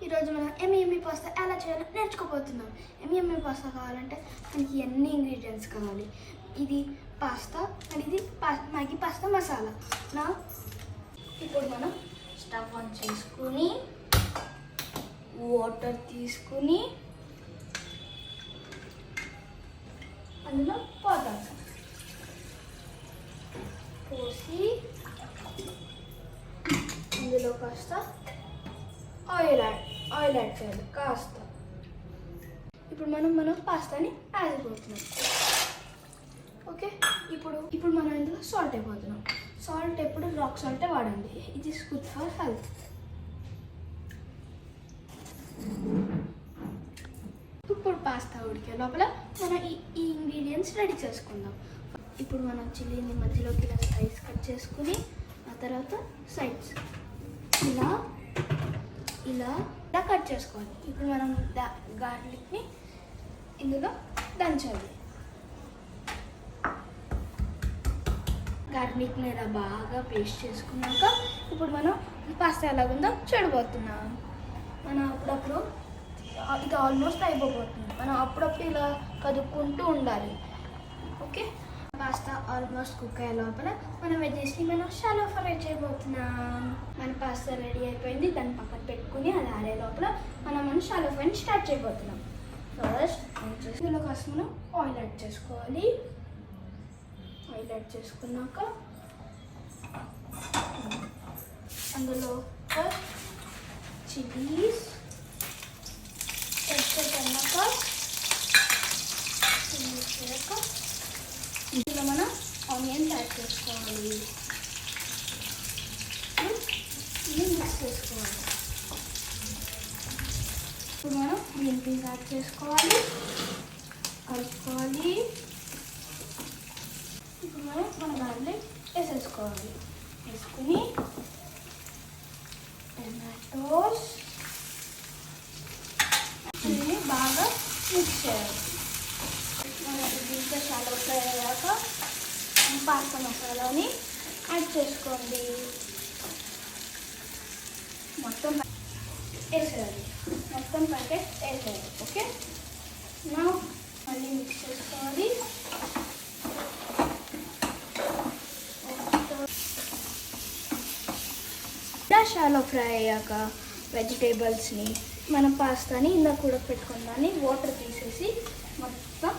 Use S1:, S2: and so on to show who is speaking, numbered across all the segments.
S1: ఈరోజు మనం ఎమ్మి పాస్తా ఎలా చేయాలో నేర్చుకోబోతున్నాం. ఎమ్మి పాస్తా కావాలంటే మనకి ఎన్ని ఇంగ్రీడియంట్స్ కావాలి. ఇది పాస్తా అండ్ ఇది మ్యాగీ పాస్తా మసాలా. ఇప్పుడు మనం స్టవ్ ఆన్ చేసుకుని వాటర్ తీసుకుని అందులో పోతాం పోసి అందులో కాస్త ఆయిల్ యాడ్ చేయాలి కాస్త. ఇప్పుడు మనం పాస్తాని యాడ్ అయిపోతున్నాం. ఓకే, ఇప్పుడు మనం ఇందులో సాల్ట్ అయిపోతున్నాం. సాల్ట్ ఎప్పుడు రాక్ సాల్టే వాడండి, it is good for health. ఇప్పుడు పాస్తా ఉడికే లోపల మనం ఈ ఇంగ్రీడియంట్స్ రెడీ చేసుకుందాం. ఇప్పుడు మనం చిల్లీని మధ్యలోకి ఇలా స్లైస్ కట్ చేసుకుని ఆ తర్వాత సైడ్స్ ఇలా ఇలా ఇలా కట్ చేసుకోవాలి. ఇప్పుడు మనం గార్లిక్ని ఇందులో దంచాలి. గార్లిక్ని ఇలా బాగా పేస్ట్ చేసుకున్నాక ఇప్పుడు మనం పాస్తా ఎలాగుందో చూడబోతున్నాం. మనం అప్పుడప్పుడు ఇది ఆల్మోస్ట్ అయిపోతుంది. మనం అప్పుడప్పుడు ఇలా కదుపుకుంటూ ఉండాలి. ఓకే, పాస్తా ఆల్మోస్ట్ కుక్ అయ్యే లోపల మనం వెజ్జెస్ని మనం షాలో ఫ్రై చేయబోతున్నాం. మన పాస్తా రెడీ అయిపోయింది. దాన్ని పక్కన పెట్టుకుని అది ఆడే లోపల మనం షాలో ఫ్రైని స్టార్ట్ చేయబోతున్నాం. ఫస్ట్ ఇందులో కాస్త మనం ఆయిల్ యాడ్ చేసుకోవాలి. ఆయిల్ యాడ్ చేసుకున్నాక అందులో చిల్లీస్ ఇందులో మనం ఆనియన్స్ యాడ్ చేసుకోవాలి. ఇది మిక్స్ చేసుకోవాలి. ఇప్పుడు మనం గ్రీన్ పీస్ యాడ్ చేసుకోవాలి, కలుపుకోవాలి. ఇప్పుడు మన గార్లిక్ వేసేసుకోవాలి. వేసుకుని టమాటోస్ బాగా మిక్స్ చేయాలి. మనకి దీంట్లో షాలో ఫ్రై అయ్యాక పాస్తా మసాలాని యాడ్ చేసుకోండి. మొత్తం వేసేయాలి, మొత్తం ప్యాకెట్ వేసేయాలి. ఓకే, మళ్ళీ మిక్స్ చేసుకోవాలి. ఇలా షాలో ఫ్రై అయ్యాక వెజిటేబుల్స్ని మనం పాస్తాని ఇందాక కూడా పెట్టుకుందాన్ని వాటర్ తీసేసి మొత్తం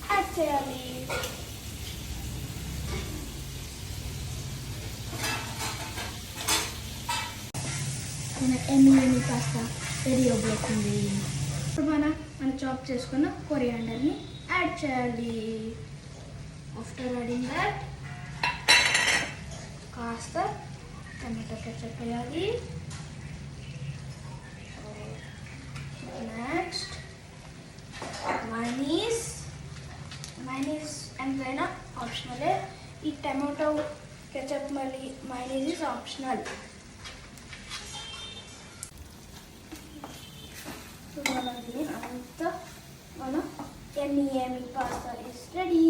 S1: యాడ్ చేయాలి. మన ఎమ్మి పాస్తా రెడీ అయిపోతుంది. ఇప్పుడు మనం చాప్ చేసుకున్న కొరియాండర్ని యాడ్ చేయాలి. ఆఫ్టర్ యాడింగ్ దట్ కాస్త టమాటో కెచప్ వేయాలి. నెక్స్ట్ మైనీస్ ఎంతైనా ఆప్షనలే. ఈ టమాటో కెచప్ మళ్ళీ మైనీస్ ఇస్ ఆప్షనల్. మనం దీన్ని అంతా మనం ఎమ్మి పాస్తా ఇస్ రెడీ.